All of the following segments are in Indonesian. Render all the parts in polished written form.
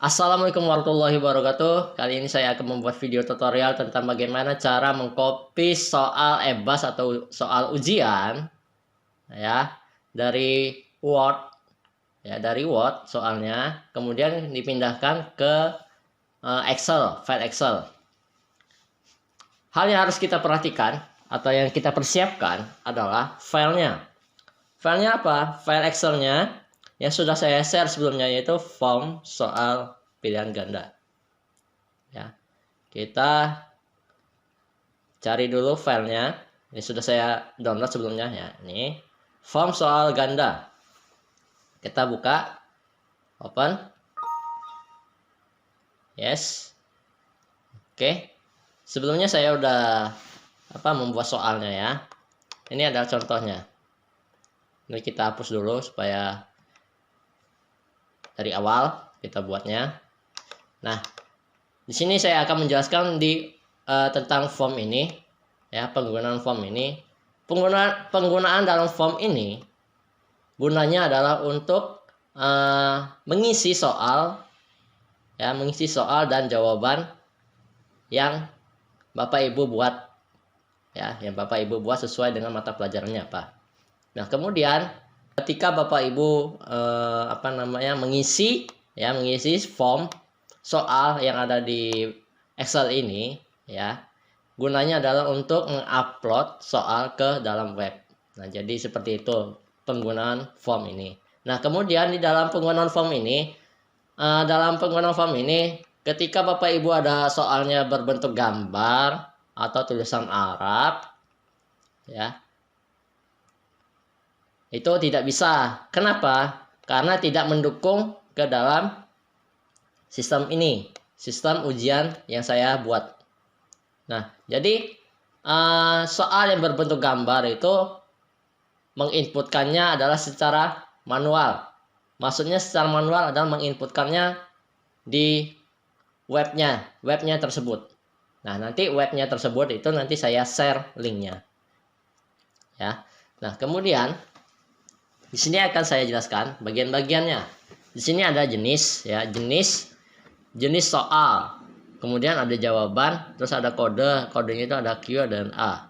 Assalamualaikum warahmatullahi wabarakatuh. Kali ini saya akan membuat video tutorial tentang bagaimana cara mengcopy soal EBAS atau soal ujian ya dari Word dari Word soalnya, kemudian dipindahkan ke Excel, file Excel. Hal yang harus kita perhatikan atau yang kita persiapkan adalah filenya. Filenya apa? File Excelnya yang sudah saya share sebelumnya, yaitu form soal pilihan ganda. Ya, kita cari dulu filenya. Ini sudah saya download sebelumnya ya. Ini form soal ganda. Kita buka, open, yes. Oke. Sebelumnya saya udah membuat soalnya ya. Ini adalah contohnya. Ini kita hapus dulu supaya dari awal kita buatnya. Nah, di sini saya akan menjelaskan tentang form ini ya, penggunaan form ini. Penggunaan dalam form ini gunanya adalah untuk mengisi soal ya, mengisi soal dan jawaban yang Bapak Ibu buat ya, yang Bapak Ibu buat sesuai dengan mata pelajarannya apa. Nah, kemudian ketika Bapak Ibu mengisi form soal yang ada di Excel ini ya, gunanya adalah untuk mengupload soal ke dalam web. Nah, jadi seperti itu penggunaan form ini. Nah, kemudian di dalam penggunaan form ini, ketika Bapak Ibu ada soalnya berbentuk gambar atau tulisan Arab ya, itu tidak bisa. Kenapa? Karena tidak mendukung ke dalam sistem ini, sistem ujian yang saya buat. Nah, jadi soal yang berbentuk gambar itu menginputkannya adalah secara manual. Maksudnya secara manual adalah menginputkannya di webnya tersebut. Nah, nanti webnya tersebut itu nanti saya share linknya ya. Nah, kemudian di sini akan saya jelaskan bagian-bagiannya. Di sini ada jenis ya, jenis soal. Kemudian ada jawaban, terus ada kode. Kodenya itu ada Q dan A.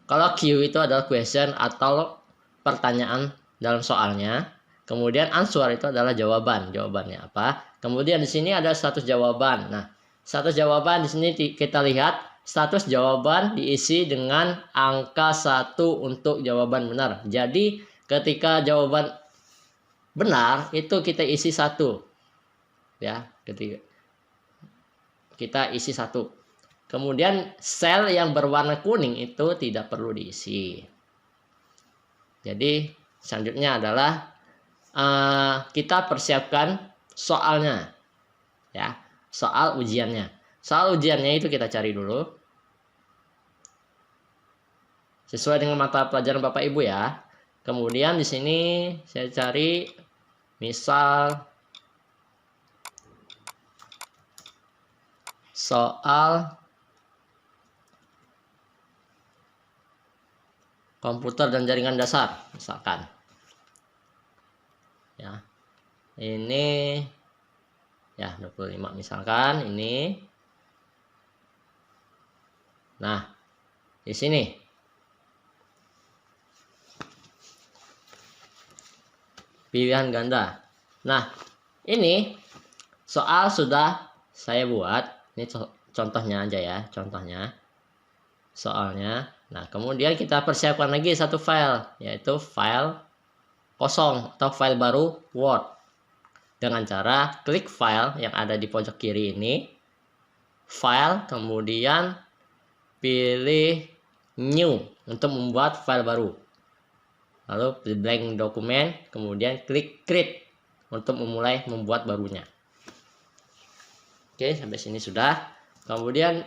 Kalau Q itu adalah question atau pertanyaan dalam soalnya. Kemudian answer itu adalah jawaban. Jawabannya apa? Kemudian di sini ada status jawaban. Nah, status jawaban di sini kita lihat status jawaban diisi dengan angka 1 untuk jawaban benar. Jadi ketika jawaban benar itu kita isi 1 ya, ketika kita isi 1. Kemudian sel yang berwarna kuning itu tidak perlu diisi. Jadi selanjutnya adalah kita persiapkan soalnya ya, soal ujiannya. Soal ujiannya itu kita cari dulu sesuai dengan mata pelajaran Bapak Ibu ya. Kemudian di sini saya cari misal soal komputer dan jaringan dasar misalkan ya. Ini ya 25 misalkan ini. Nah, di sini pilihan ganda. Nah, ini soal sudah saya buat. Ini contohnya aja ya, contohnya soalnya. Nah, kemudian kita persiapkan lagi satu file, yaitu file kosong atau file baru Word, dengan cara klik file yang ada di pojok kiri ini, file, kemudian pilih new untuk membuat file baru, lalu pilih blank dokumen, kemudian klik create untuk memulai membuat barunya. Oke, sampai sini sudah. Kemudian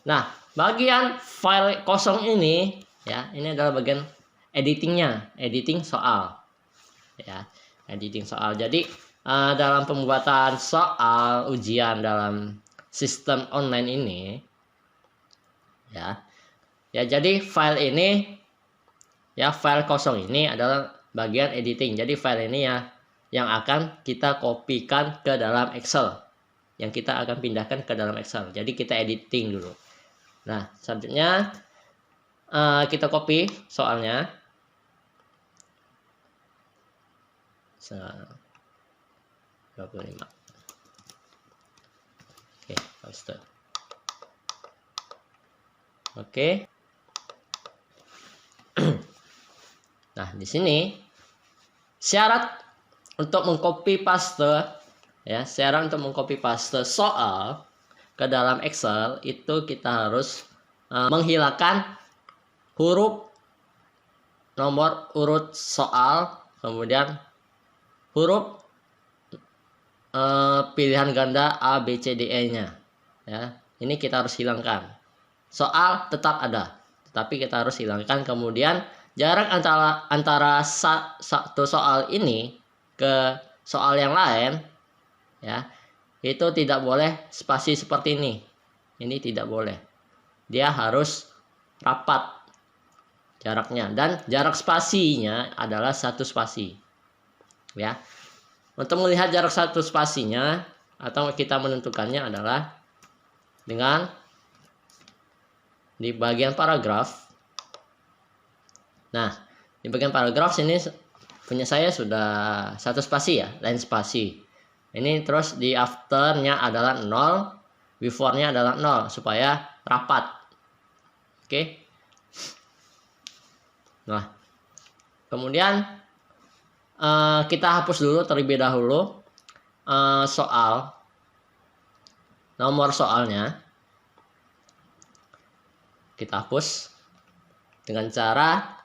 nah, bagian file kosong ini ya, ini adalah bagian editingnya, editing soal ya, editing soal. Jadi dalam pembuatan soal ujian dalam sistem online ini ya, jadi file ini ya, file kosong ini adalah bagian editing. Jadi file ini ya yang akan kita kopikan ke dalam Excel yang kita akan pindahkan ke dalam Excel. Jadi kita editing dulu. Nah, selanjutnya kita copy soalnya. 25. Oke, paste. Oke. Nah, di sini syarat untuk mengcopy paste ya, syarat untuk mengcopy paste soal ke dalam Excel itu kita harus menghilangkan huruf nomor urut soal, kemudian huruf pilihan ganda A, B, C, D, E-nya. Ya, ini kita harus hilangkan. Soal tetap ada, tetapi kita harus hilangkan. Kemudian jarak antara satu soal ini ke soal yang lain, ya, itu tidak boleh spasi seperti ini. Ini tidak boleh. Dia harus rapat jaraknya, dan jarak spasinya adalah 1 spasi. Ya. Untuk melihat jarak 1 spasinya atau kita menentukannya adalah dengan di bagian paragraf. Nah, di bagian paragraf sini punya saya sudah 1 spasi ya, lain spasi. Ini terus di afternya adalah 0, before-nya adalah 0 supaya rapat. Oke. Nah, kemudian kita hapus dulu terlebih dahulu soal nomor soalnya. Kita hapus dengan cara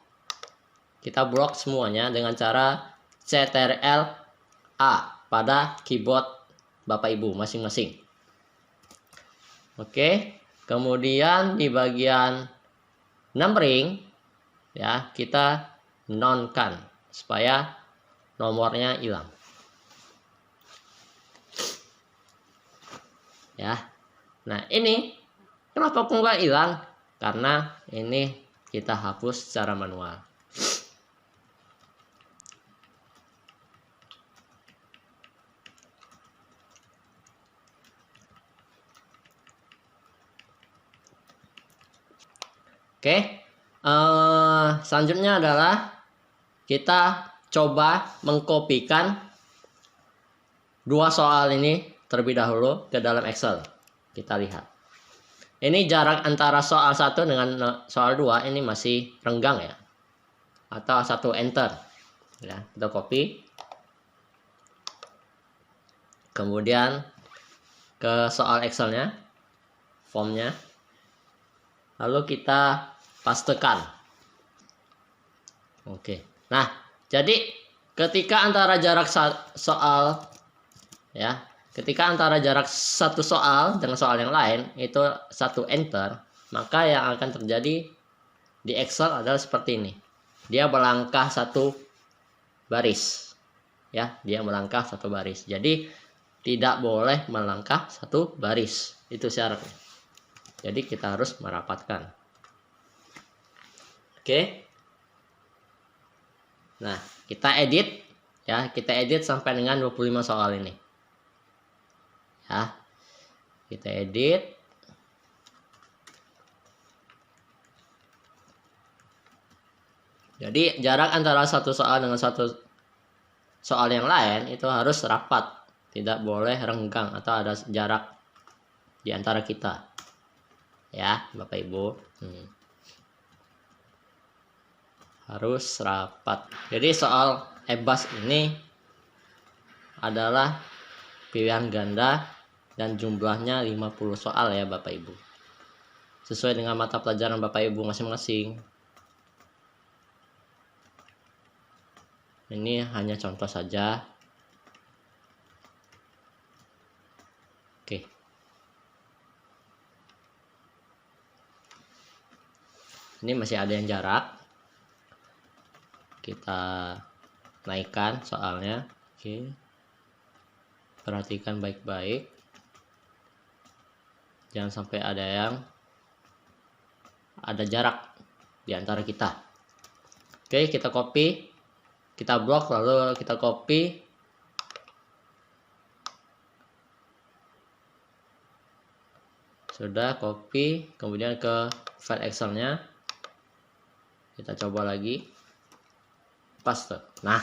kita blok semuanya dengan cara Ctrl A pada keyboard Bapak Ibu masing-masing. Oke, kemudian di bagian numbering ya, kita nonkan supaya nomornya hilang. Ya. Nah, ini kenapa kok nggak hilang? Karena ini kita hapus secara manual. Oke, selanjutnya adalah kita coba mengkopikan 2 soal ini terlebih dahulu ke dalam Excel. Kita lihat. Ini jarak antara soal 1 dengan soal 2 ini masih renggang ya. Atau 1 enter. Ya, kita copy. Kemudian ke soal Excelnya, formnya. Lalu kita pastekan. Oke. Nah, jadi ketika antara jarak soal ya, ketika antara jarak satu soal dengan soal yang lain itu 1 enter, maka yang akan terjadi di Excel adalah seperti ini. Dia melangkah 1 baris. Ya, dia melangkah 1 baris. Jadi tidak boleh melangkah 1 baris. Itu syaratnya. Jadi kita harus merapatkan. Oke. Nah, kita edit ya, kita edit sampai dengan 25 soal ini. Ya. Kita edit. Jadi jarak antara satu soal dengan satu soal yang lain itu harus rapat, tidak boleh renggang atau ada jarak di antara kita. Ya, Bapak Ibu. Harus rapat. Jadi soal EBAS ini adalah pilihan ganda dan jumlahnya 50 soal ya Bapak Ibu. Sesuai dengan mata pelajaran Bapak Ibu masing-masing. Ini hanya contoh saja. Oke. Ini masih ada yang jarak. Kita naikkan soalnya. Oke. Perhatikan baik-baik. Jangan sampai ada jarak di antara kita. Oke, kita copy. Kita blok lalu kita copy. Sudah, copy, kemudian ke file Excelnya. Kita coba lagi. Paste. Nah,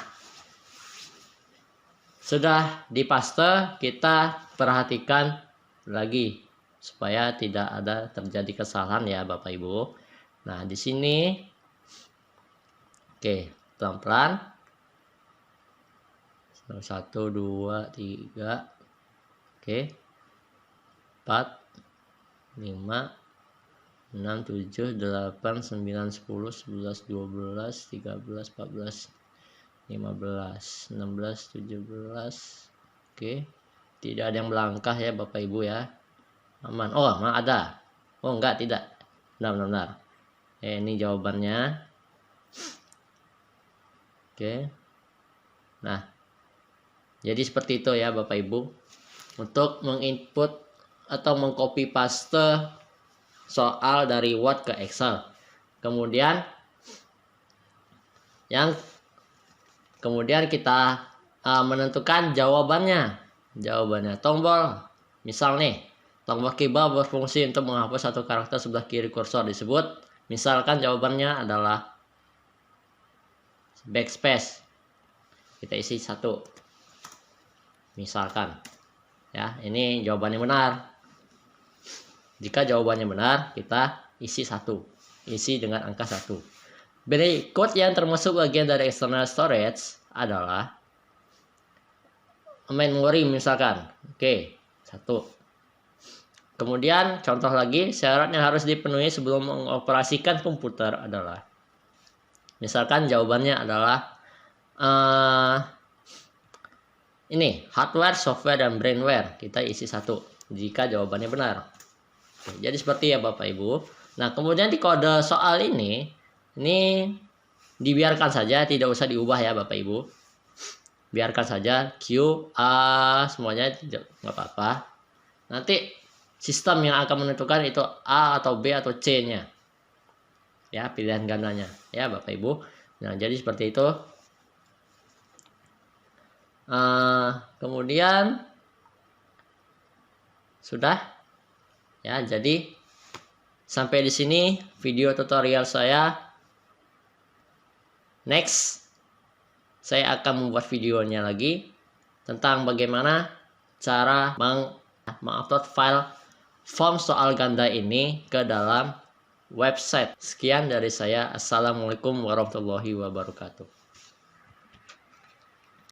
sudah dipaste, kita perhatikan lagi supaya tidak ada terjadi kesalahan ya Bapak Ibu. Nah, di sini oke, pelan-pelan. 1 2 3. Oke. 4 5 6 7 8 9 10 11 12 13 14 15 16 17. Oke. Tidak ada yang melangkah ya Bapak Ibu ya. Aman. Oh, ada. Oh, enggak, tidak. Benar. Ini jawabannya. Oke. Nah, jadi seperti itu ya Bapak Ibu. Untuk menginput atau mengcopy paste soal dari Word ke Excel. Kemudian kita menentukan jawabannya. Tombol, misal nih, tombol keyboard berfungsi untuk menghapus satu karakter sebelah kiri kursor disebut. Misalkan jawabannya adalah backspace. Kita isi 1. Misalkan. Ya, ini jawabannya benar. Jika jawabannya benar, kita isi 1. Isi dengan angka 1. Berikut yang termasuk bagian dari external storage adalah memory misalkan. Oke, 1. Kemudian contoh lagi, syarat yang harus dipenuhi sebelum mengoperasikan komputer adalah, misalkan jawabannya adalah ini hardware, software, dan brainware. Kita isi 1 jika jawabannya benar. Oke, jadi seperti ya Bapak Ibu. Nah, kemudian di kode soal ini dibiarkan saja, tidak usah diubah ya Bapak Ibu. Biarkan saja Q, A, semuanya nggak apa-apa. Nanti sistem yang akan menentukan itu A atau B atau C-nya. Ya, pilihan gandanya. Ya Bapak Ibu. Nah, jadi seperti itu. Kemudian sudah. Ya, jadi sampai di sini video tutorial saya. Next, saya akan membuat videonya lagi tentang bagaimana cara mengupload file form soal ganda ini ke dalam website. Sekian dari saya. Assalamualaikum warahmatullahi wabarakatuh.